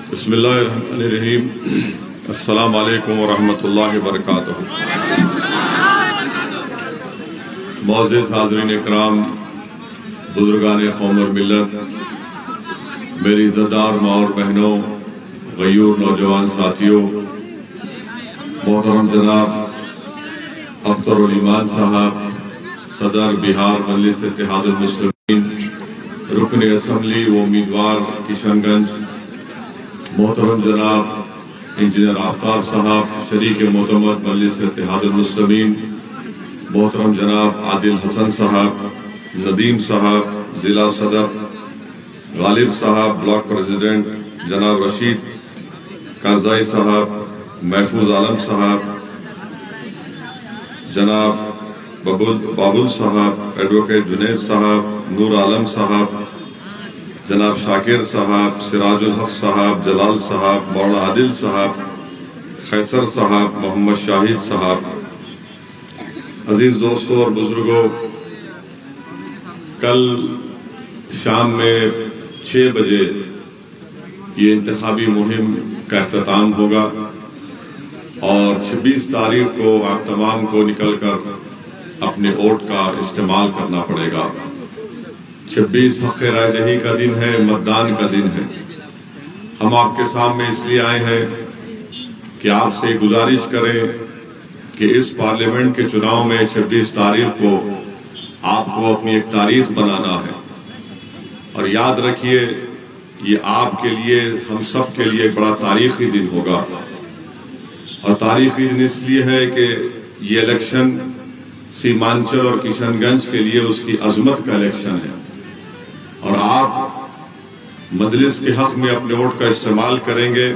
बिस्मिल्लाहिर्रहमानिर्रहीम। अस्सलामु अलैकुम वरहमतुल्लाहि वबरकातुहू। मुअज़्ज़िज़ हाज़रीन इकराम, बुज़ुर्गान क़ौम और मिल्लत, मेरी इज़्ज़तदार माँ और बहनों, गयूर नौजवान साथियों, मोहतरम जनाब अख्तर ईमान साहब, सदर बिहार मजलिस इत्तेहादुल मुस्लिमीन, रुकन असम्बली व उम्मीदवार किशनगंज, मोहतरम जनाब इंजीनियर आफ्ताब साहब, शरीक मोतमद मजलिस इत्तेहादुल मुस्लिमीन, मोहतरम जनाब आदिल हसन साहब, नदीम साहब ज़िला सदर, गालिब साहब ब्लॉक प्रेसिडेंट, जनाब रशीद काज़ाई साहब, महफूज आलम साहब, जनाब बाबुल साहब, एडवोकेट जुनैद साहब, नूर आलम साहब, जनाब शाकिर साहब, सिराजुल हक साहब, जलाल साहब, मौलाना आदिल साहब, खैसर साहब, मोहम्मद शाहिद साहब, अजीज दोस्तों और बुजुर्गों, कल शाम में 6 बजे ये इंतखाबी मुहिम का अख्ताम होगा और 26 तारीख को आप तमाम को निकलकर अपने वोट का इस्तेमाल करना पड़ेगा। 26 हक़ राय दही का दिन है, मतदान का दिन है। हम आपके सामने इसलिए आए हैं कि आपसे गुजारिश करें कि इस पार्लियामेंट के चुनाव में 26 तारीख को आपको अपनी एक तारीख बनाना है। और याद रखिए, ये आपके लिए, हम सब के लिए एक बड़ा तारीखी दिन होगा। और तारीखी दिन इसलिए है कि ये इलेक्शन सीमांचल और किशनगंज के लिए उसकी अजमत का इलेक्शन है और आप मजलिस के हक में अपने वोट का इस्तेमाल करेंगे,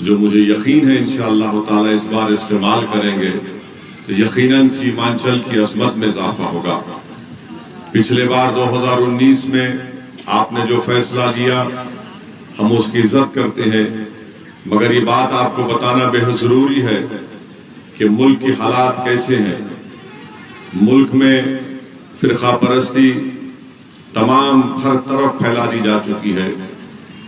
जो मुझे यकीन है इंशाअल्लाह ताला इस बार इस्तेमाल करेंगे तो यकीनन सीमांचल की अजमत में इजाफा होगा। पिछले बार 2019 में आपने जो फैसला लिया हम उसकी इज्जत करते हैं, मगर ये बात आपको बताना बेहद जरूरी है कि मुल्क के हालात कैसे हैं। मुल्क में फिरका परस्ती तमाम हर तरफ फैला दी जा चुकी है।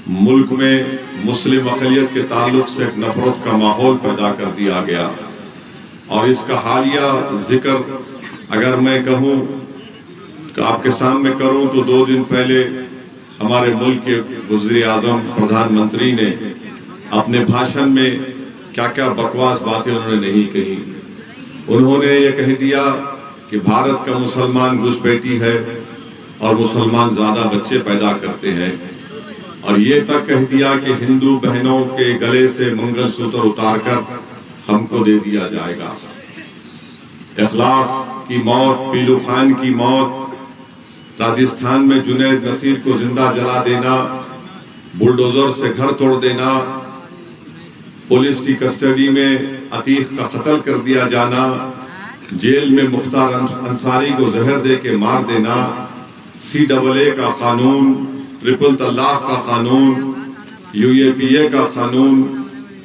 मुल्क में मुस्लिम अक़लियत के ताल्लुक से एक नफरत का माहौल पैदा कर दिया गया और इसका हालिया जिक्र अगर मैं कहूँ तो आपके सामने करूँ तो 2 दिन पहले हमारे मुल्क के वज़ीर आज़म प्रधानमंत्री ने अपने भाषण में क्या क्या बकवास बातें उन्होंने नहीं कही। उन्होंने ये कह दिया कि भारत का मुसलमान घुसपैठी है और मुसलमान ज्यादा बच्चे पैदा करते हैं, और ये तक कह दिया कि हिंदू बहनों के गले से मंगलसूत्र उतारकर हमको दे दिया जाएगा। इखलाक की मौत, पीलू खान की मौत, राजस्थान में जुनैद नसीर को जिंदा जला देना, बुलडोजर से घर तोड़ देना, पुलिस की कस्टडी में अतीक का कत्ल कर दिया जाना, जेल में मुख्तार अंसारी को जहर दे के मार देना, CAA का कानून, ट्रिपल तलाक का कानून, UAPA का कानून,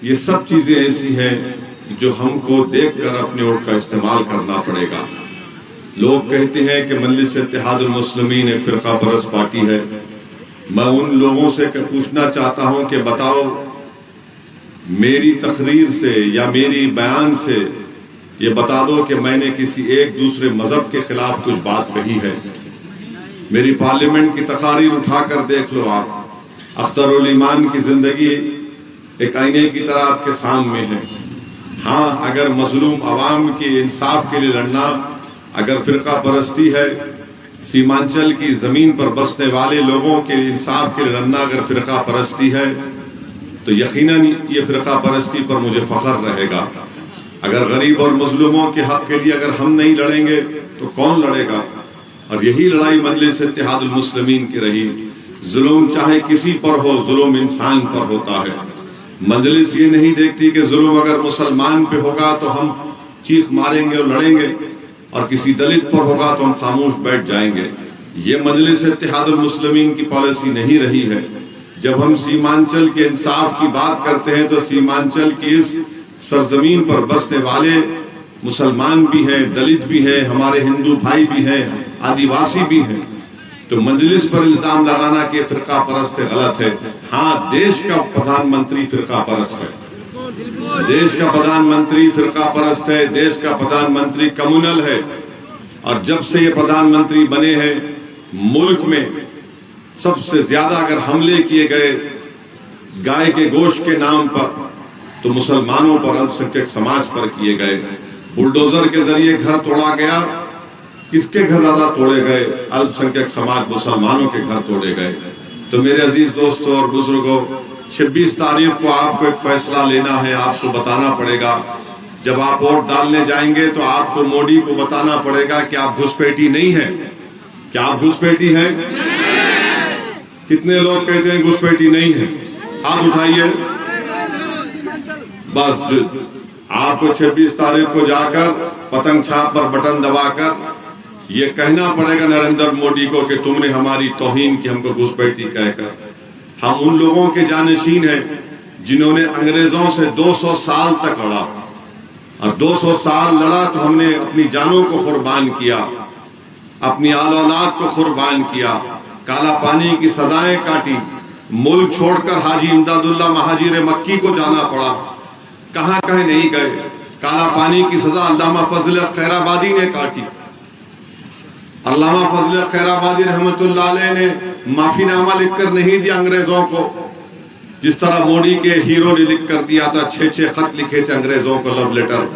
ये सब चीजें ऐसी हैं जो हमको देखकर अपने वोट का इस्तेमाल करना पड़ेगा। लोग कहते हैं कि मजलिस इत्तेहादुल मुस्लिमीन एक फिरका परस्त पार्टी है। मैं उन लोगों से पूछना चाहता हूं कि बताओ, मेरी तकरीर से या मेरी बयान से ये बता दो कि मैंने किसी एक दूसरे मजहब के खिलाफ कुछ बात कही है। मेरी पार्लियामेंट की तकारीर उठाकर देख लो आप। अख्तर ईमान की जिंदगी एक आईने की तरह आपके सामने है। हाँ, अगर मजलूम अवाम के इंसाफ के लिए लड़ना, अगर फिरका परस्ती है, सीमांचल की जमीन पर बसने वाले लोगों के इंसाफ के लिए लड़ना अगर फिरका परस्ती है तो यकीनन ये फिरका परस्ती पर मुझे फख्र रहेगा। अगर गरीब और मजलूमों के हक के लिए अगर हम नहीं लड़ेंगे तो कौन लड़ेगा? और यही लड़ाई मजलिस इत्तेहादुल मुस्लिमीन की रही। जुल्म चाहे किसी पर हो, जुल्म इंसान पर होता है। मजलिस ये नहीं देखती कि जुल्म अगर मुसलमान पे होगा तो हम चीख मारेंगे और लड़ेंगे और किसी दलित पर होगा तो हम खामोश बैठ जाएंगे। ये मजलिस इत्तेहादुल मुस्लिमीन की पॉलिसी नहीं रही है। जब हम सीमांचल के इंसाफ की बात करते हैं तो सीमांचल की इस सरजमीन पर बसने वाले मुसलमान भी हैं, दलित भी हैं, हमारे हिंदू भाई भी हैं, आदिवासी भी हैं। तो मजलिस पर इल्जाम लगाना कि फिरका परस्त है, गलत है। हाँ, देश का प्रधानमंत्री फिरका परस्त है, देश का प्रधानमंत्री फिरका परस्त है, देश का प्रधानमंत्री कम्युनल है। और जब से ये प्रधानमंत्री बने हैं, मुल्क में सबसे ज्यादा अगर हमले किए गए गाय के गोश्त के नाम पर तो मुसलमानों पर, अल्पसंख्यक समाज पर किए गए। बुलडोजर के जरिए घर तोड़ा गया, किसके घर ज्यादा तोड़े गए? अल्पसंख्यक समाज मुसलमानों के घर तोड़े गए। तो मेरे अजीज दोस्तों और बुजुर्गों, 26 तारीख को आपको एक फैसला लेना है, आपको बताना पड़ेगा। जब आप वोट डालने जाएंगे तो आपको मोदी को बताना पड़ेगा कि आप घुसपैठी नहीं है। क्या आप घुसपैठी हैं? कितने लोग कहते हैं घुसपैठी नहीं है? हाथ उठाइए। बस आपको 26 तारीख को जाकर पतंग छाप पर बटन दबाकर ये कहना पड़ेगा नरेंद्र मोदी को कि तुमने हमारी तौहीन की, हमको घुसपैठी कहकर। हम उन लोगों के जानशीन हैं जिन्होंने अंग्रेजों से 200 साल तक लड़ा, और 200 साल लड़ा तो हमने अपनी जानों को कुर्बान किया, अपनी आल औलाद को कुर्बान किया, काला पानी की सजाएं काटी, मुल्क छोड़कर हाजी इमदादुल्लाह महाजिर मक्की को जाना पड़ा, कहां कहीं नहीं गए। काला पानी की सजा अल्लामा फजल खैराबादी ने काटी। अल्लामा फजल खैराबादी रहमतुल्लाह अलैह ने माफीनामा लिखकर नहीं दिया अंग्रेजों को, जिस तरह मोदी के हीरो ने लिख कर दिया था। 6 खत लिखे थे अंग्रेजों को, लव लेटर।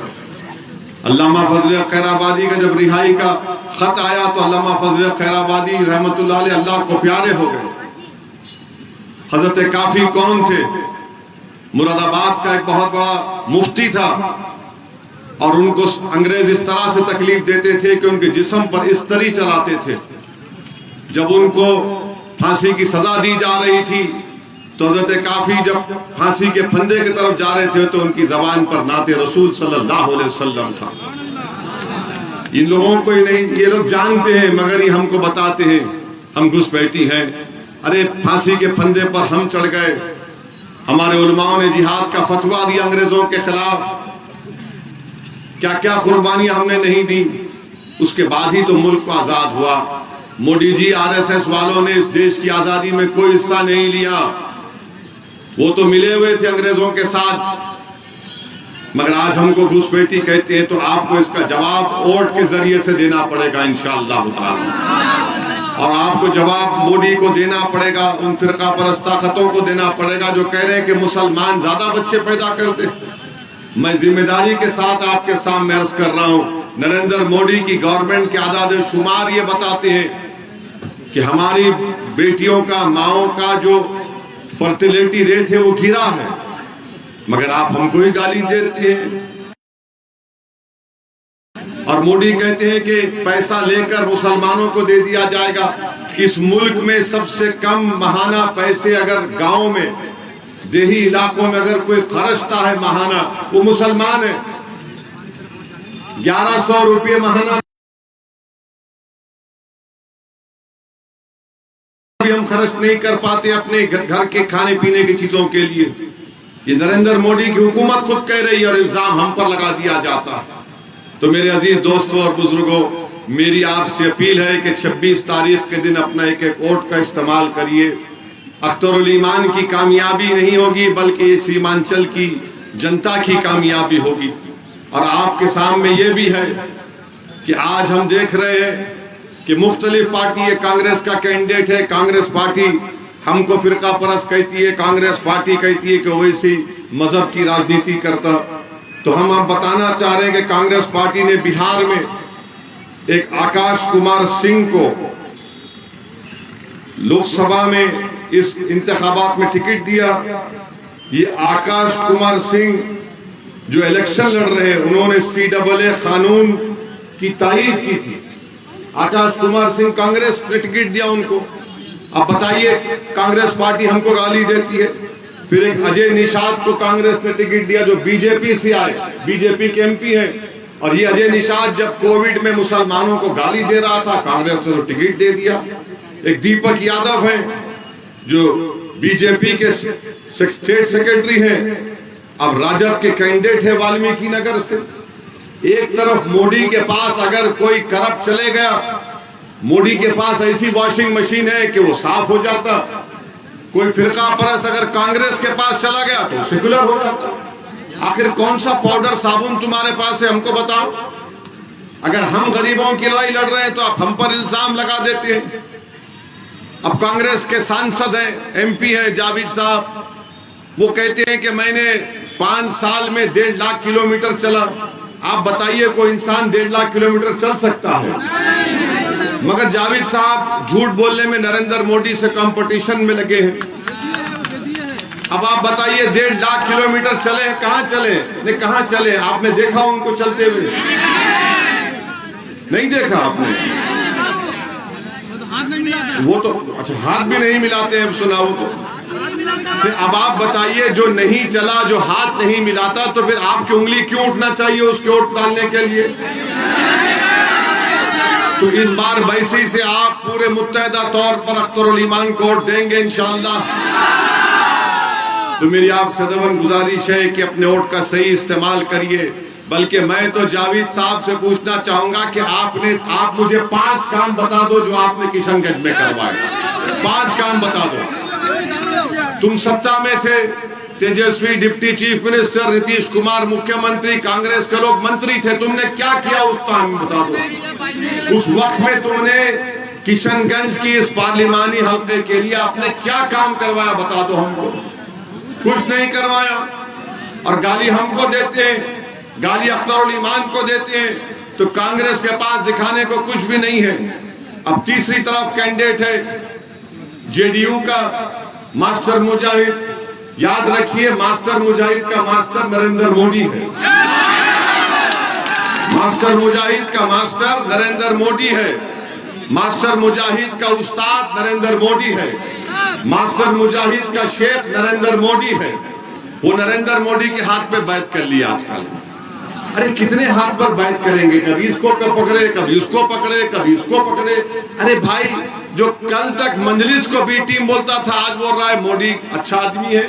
अल्लामा फजल खैराबादी का जब रिहाई का खत आया तो अल्लामा फजल खैराबादी रहमतुल्लाह अलैह अल्लाह को प्यारे हो गए। हजरत काफी कौन थे? मुरादाबाद का एक बहुत बड़ा मुफ्ती था, और उनको अंग्रेज इस तरह से तकलीफ देते थे कि उनके जिस्म पर इस्तरी चलाते थे। जब उनको फांसी की सजा दी जा रही थी तो हजरत काफी जब फांसी के फंदे की तरफ जा रहे थे तो उनकी जबान पर नाते रसूल सल्लल्लाहु अलैहि वसल्लम था। इन लोगों को ही नहीं, ये लोग जानते हैं मगर ये हमको बताते हैं हम घुसपैठी हैं। अरे फांसी के फंदे पर हम चढ़ गए, हमारे उलमाओं ने जिहाद का फतवा दिया अंग्रेजों के खिलाफ, क्या क्या कुर्बानियां हमने नहीं दी, उसके बाद ही तो मुल्क को आजाद हुआ। मोदी जी, आरएसएस वालों ने इस देश की आजादी में कोई हिस्सा नहीं लिया, वो तो मिले हुए थे अंग्रेजों के साथ। मगर आज हमको घुसपैठी कहते हैं तो आपको इसका जवाब वोट के जरिए से देना पड़ेगा इंशाअल्लाह ताला। और आपको जवाब मोदी को देना पड़ेगा, उन फिरका परस्त ताकतों को देना पड़ेगा जो कह रहे हैं कि मुसलमान ज्यादा बच्चे पैदा करते। मैं जिम्मेदारी के साथ आपके सामने अर्ज कर रहा हूं, नरेंद्र मोदी की गवर्नमेंट के आदाद शुमार ये बताते हैं कि हमारी बेटियों का, माओं का जो फर्टिलिटी रेट है वो गिरा है, मगर आप हमको ही गाली देते हैं। और मोदी कहते हैं कि पैसा लेकर मुसलमानों को दे दिया जाएगा। इस मुल्क में सबसे कम महाना पैसे अगर गांव में, देही इलाकों में अगर कोई खर्चता है महाना, वो मुसलमान है। 1100 रुपये महाना भी हम खर्च नहीं कर पाते अपने घर के खाने पीने की चीजों के लिए। ये नरेंद्र मोदी की हुकूमत खुद कह रही है और इल्जाम हम पर लगा दिया जाता है। तो मेरे अजीज दोस्तों और बुजुर्गों, मेरी आपसे अपील है कि 26 तारीख के दिन अपना एक वोट का इस्तेमाल करिए। अख्तरुल ईमान की कामयाबी नहीं होगी बल्कि सीमांचल की जनता की कामयाबी होगी। और आपके सामने ये भी है कि आज हम देख रहे हैं कि मुख्तलिफ पार्टी, ये कांग्रेस का कैंडिडेट है, कांग्रेस पार्टी हमको फिरका परस्त कहती है, कांग्रेस पार्टी कहती है कि वैसी मजहब की राजनीति करता। तो हम अब बताना चाह रहे हैं कि कांग्रेस पार्टी ने बिहार में एक आकाश कुमार सिंह को लोकसभा में इस इंतखाबात में टिकट दिया। ये आकाश कुमार सिंह जो इलेक्शन लड़ रहे हैं, उन्होंने CAA कानून की तायीद की थी। आकाश कुमार सिंह, कांग्रेस ने टिकट दिया उनको। अब बताइए, कांग्रेस पार्टी हमको गाली देती है। फिर एक अजय निषाद को कांग्रेस ने टिकट दिया जो बीजेपी से आए, बीजेपी के MP हैं। और ये अजय निषाद जब कोविड में मुसलमानों को गाली दे रहा था, कांग्रेस ने तो टिकट दे दिया। एक दीपक यादव है जो बीजेपी के स्टेट सेक्रेटरी हैं, अब राजद के कैंडिडेट है वाल्मीकि नगर से। एक तरफ मोदी के पास अगर कोई करप्ट चले गया, मोदी के पास ऐसी वॉशिंग मशीन है कि वो साफ हो जाता। कोई फिरका परस्त अगर कांग्रेस के पास चला गया तो सेकुलर हो जाता। आखिर कौन सा पाउडर साबुन तुम्हारे पास है, हमको बताओ। अगर हम गरीबों की लड़ाई लड़ रहे हैं तो आप हम पर इल्जाम लगा देते हैं। अब कांग्रेस के सांसद हैं, एमपी है जावेद साहब, वो कहते हैं कि मैंने 5 साल में 1.5 लाख किलोमीटर चला। आप बताइए कोई इंसान 1.5 लाख किलोमीटर चल सकता है? मगर जावेद साहब झूठ बोलने में नरेंद्र मोदी से कंपटीशन में लगे हैं। अब आप बताइए 1.5 लाख किलोमीटर चले, कहां चले? नहीं, कहां चले? आपने देखा उनको चलते हुए? नहीं देखा आपने? वो तो अच्छा हाथ भी नहीं मिलाते हैं, सुनाओ तो। फिर अब आप बताइए, जो नहीं चला, जो हाथ नहीं मिलाता, तो फिर आपकी उंगली क्यों उठना चाहिए उसके वोट डालने के लिए? तो इस बार वैसे से आप पूरे मुत्तहदा तौर पर अख्तरुल ईमान को वोट देंगे इंशाअल्लाह। तो मेरी आप सदवन गुजारिश है कि अपने वोट का सही इस्तेमाल करिए। बल्कि मैं तो जावेद साहब से पूछना चाहूंगा कि आप मुझे 5 काम बता दो जो आपने किशनगंज में करवाए। 5 काम बता दो। तुम सत्ता में थे, Tejashwi deputy chief minister, Nitish Kumar मुख्यमंत्री, कांग्रेस के लोग मंत्री थे, तुमने क्या किया उस काम बता दो। उस वक्त में तुमने किशनगंज की इस पार्लिमानी हल्के के लिए आपने क्या काम करवाया, बता दो हमको। कुछ नहीं करवाया और गाली हमको देते हैं, गाली अख्तरुल ईमान को देते हैं। तो कांग्रेस के पास दिखाने को कुछ भी नहीं है। अब तीसरी तरफ कैंडिडेट है जेडीयू का मास्टर मुजाहिद। याद रखिए, मास्टर मुजाहिद का मास्टर नरेंद्र मोदी है। मास्टर मुजाहिद का मास्टर नरेंद्र मोदी है। मास्टर मुजाहिद का उस्ताद नरेंद्र मोदी है। मास्टर मुजाहिद का शेख नरेंद्र मोदी है। वो नरेंद्र मोदी के हाथ पे बैत कर लिया आजकल। अरे कितने हाथ पर बैत करेंगे? कभी इसको पकड़े, कभी उसको पकड़े, कभी इसको पकड़े। अरे भाई, जो कल तक मंजलिस को बी टीम बोलता था, आज बोल रहा है मोदी अच्छा आदमी है।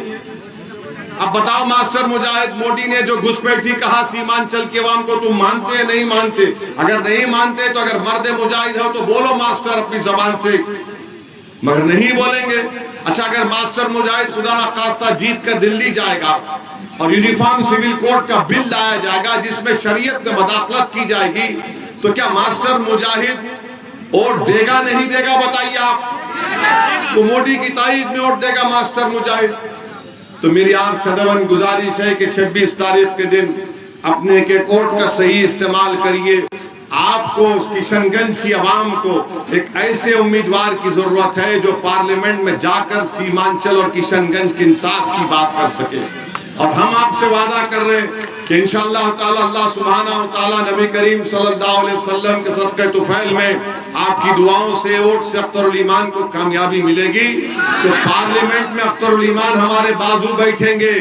अब बताओ, मास्टर मुजाहिद मोदी ने जो घुसपैठी कहा सीमांचल के अवाम को, तुम मानते हैं नहीं मानते? अगर नहीं मानते तो अगर मर्द मुजाहिद हो तो बोलो मास्टर अपनी जबान से, मगर नहीं बोलेंगे। अच्छा, अगर मास्टर मुजाहिद खुदा ना खास्ता जीत कर दिल्ली जाएगा और यूनिफॉर्म सिविल कोड का बिल लाया जाएगा जिसमें शरीयत में मदाखलत की जाएगी, तो क्या मास्टर मुजाहिद वोट देगा नहीं देगा? बताइए आप। तो मोदी की ताईद में वोट देगा मास्टर मुजाहिद। तो मेरी आप सदवन गुजारिश है कि 26 तारीख के दिन अपने के वोट का सही इस्तेमाल करिए। आपको किशनगंज की आवाम को एक ऐसे उम्मीदवार की जरूरत है जो पार्लियामेंट में जाकर सीमांचल और किशनगंज के इंसाफ की बात कर सके। और हम आपसे वादा कर रहे हैं कि इंशाअल्लाह ताला अल्लाह सुब्हानहू व तआला नबी करीम सल्लल्लाहु अलैहि वसल्लम के सदक़े तुफैल में आपकी दुआओं से, वोट से अख्तरुल ईमान को कामयाबी मिलेगी। तो पार्लियामेंट में अख्तरुल ईमान हमारे बाजू बैठेंगे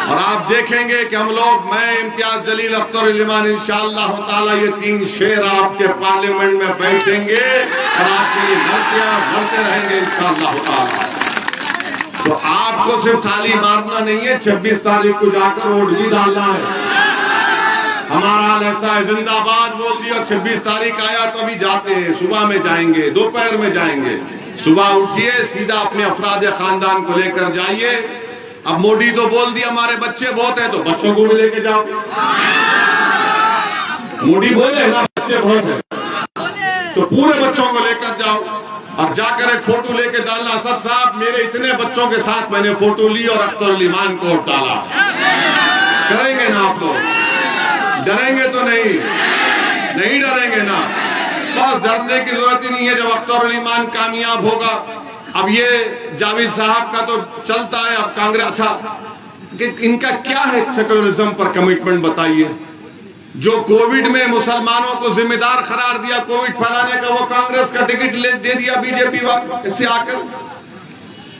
और आप देखेंगे कि हम लोग, मैं इम्तियाज जलील अख्तरुल ईमान, इंशाअल्लाह ताला ये 3 शेर आपके पार्लियामेंट में बैठेंगे और आपके लिए लड़ते रहेंगे इंशाअल्लाह ताला। तो आपको सिर्फ थाली मारना नहीं है, 26 तारीख को जाकर वोट भी डालना है। हमारा हाल ऐसा है, जिंदाबाद बोल दिया, 26 तारीख आया तो अभी जाते हैं, सुबह में जाएंगे, दोपहर में जाएंगे। सुबह उठिए, सीधा अपने अफराद खानदान को लेकर जाइए। अब मोदी तो बोल दिया हमारे बच्चे बहुत है, तो बच्चों को भी लेके जाओ। मोदी बोले ना बच्चे बहुत है, तो पूरे बच्चों को लेकर जाओ और जाकर एक फोटो लेके डालना, असद साहब मेरे इतने बच्चों के साथ मैंने फोटो ली और अख्तरुल ईमान को वोट डाला। करेंगे ना आप लोग? डरेंगे तो नहीं डरेंगे ना। बस डरने की जरूरत ही नहीं है जब अख्तरुल ईमान कामयाब होगा। अब ये जावेद साहब का तो चलता है, अब कांग्रेस, अच्छा कि इनका क्या है सेकुलरिज्म पर कमिटमेंट बताइए। जो कोविड में मुसलमानों को जिम्मेदार करार दिया कोविड फैलाने का, वो कांग्रेस का टिकट दे दिया बीजेपी से आकर।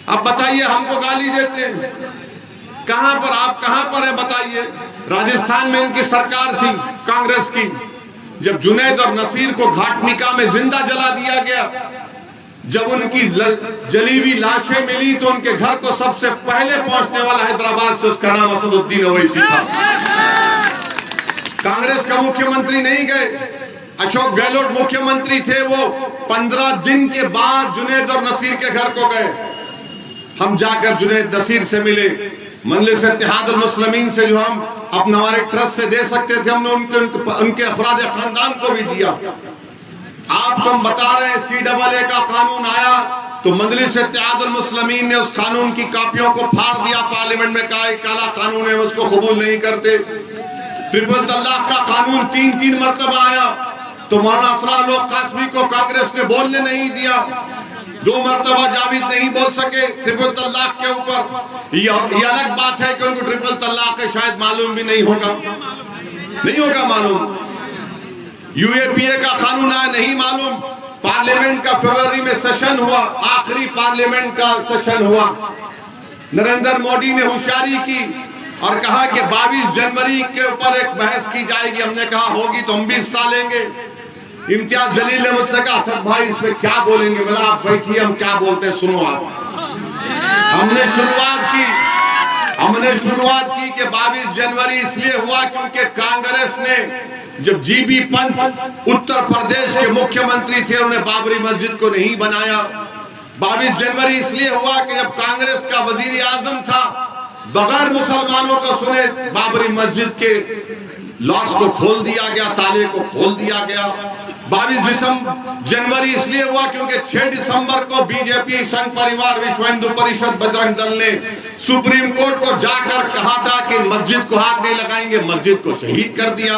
अब बताइए, हमको गाली देते हैं, कहां पर आप कहां पर है बताइए। राजस्थान में इनकी सरकार थी कांग्रेस की, जब जुनैद और नसीर को घाटनिका में जिंदा जला दिया गया, जब उनकी जली हुई लाशें मिली तो उनके घर को सबसे पहले पहुंचने वाला हैदराबाद से, उसका नाम असदुद्दीन ओवैसी था। कांग्रेस का मुख्यमंत्री नहीं गए, अशोक गहलोत मुख्यमंत्री थे, वो 15 दिन के बाद जुनैद और नसीर के घर को गए। हम जाकर जुनैद नसीर से मिले, मजलिस इत्तेहादुल मुस्लिमीन से जो हम अपने हमारे ट्रस्ट से दे सकते थे हमने उनके अफराद खानदान को भी दिया। आपको हम बता रहे हैं CAA का कानून आया तो मजलिस इत्तेहादुल मुस्लिमीन ने उस कानून की कापियों को फाड़ दिया, पार्लियामेंट में कहा काला कानून है, उसको कबूल नहीं करते। ट्रिपल तलाक का कानून 3 मरतबा आया तो मौलाना असरार लोग कासमी को कांग्रेस ने बोलने नहीं दिया, 2 मरतबा जावेद नहीं बोल सके ट्रिपल तलाक के ऊपर। ये अलग बात है कि उनको ट्रिपल तलाक का शायद मालूम भी नहीं होगा मालूम। UAPA का कानून आया, नहीं मालूम। पार्लियामेंट का फरवरी में सेशन हुआ, आखिरी पार्लियामेंट का सेशन हुआ। नरेंद्र मोदी ने होशियारी की और कहा कि 22 जनवरी के ऊपर एक बहस की जाएगी। हमने कहा होगी तो हम भी हिस्सा लेंगे। इम्तियाज जलील ने मुझसे कहा असद भाई इसमें क्या बोलेंगे? बोला आप बैठिए, हम क्या बोलते हैं सुनो आप। हमने शुरुआत की कि 22 जनवरी इसलिए हुआ क्योंकि कांग्रेस ने, जब GB पंत उत्तर प्रदेश के मुख्यमंत्री थे, उन्होंने बाबरी मस्जिद को नहीं बनाया। 22 जनवरी इसलिए हुआ कि जब कांग्रेस का वजीर आजम था, बगैर मुसलमानों को सुने बाबरी मस्जिद के लॉस को खोल दिया गया, ताले को खोल दिया गया। 22 जनवरी इसलिए हुआ क्योंकि 6 दिसंबर को बीजेपी, संघ परिवार, विश्व हिंदू परिषद, बजरंग दल ने सुप्रीम कोर्ट को जाकर कहा था कि मस्जिद को हाथ नहीं लगाएंगे, मस्जिद को शहीद कर दिया।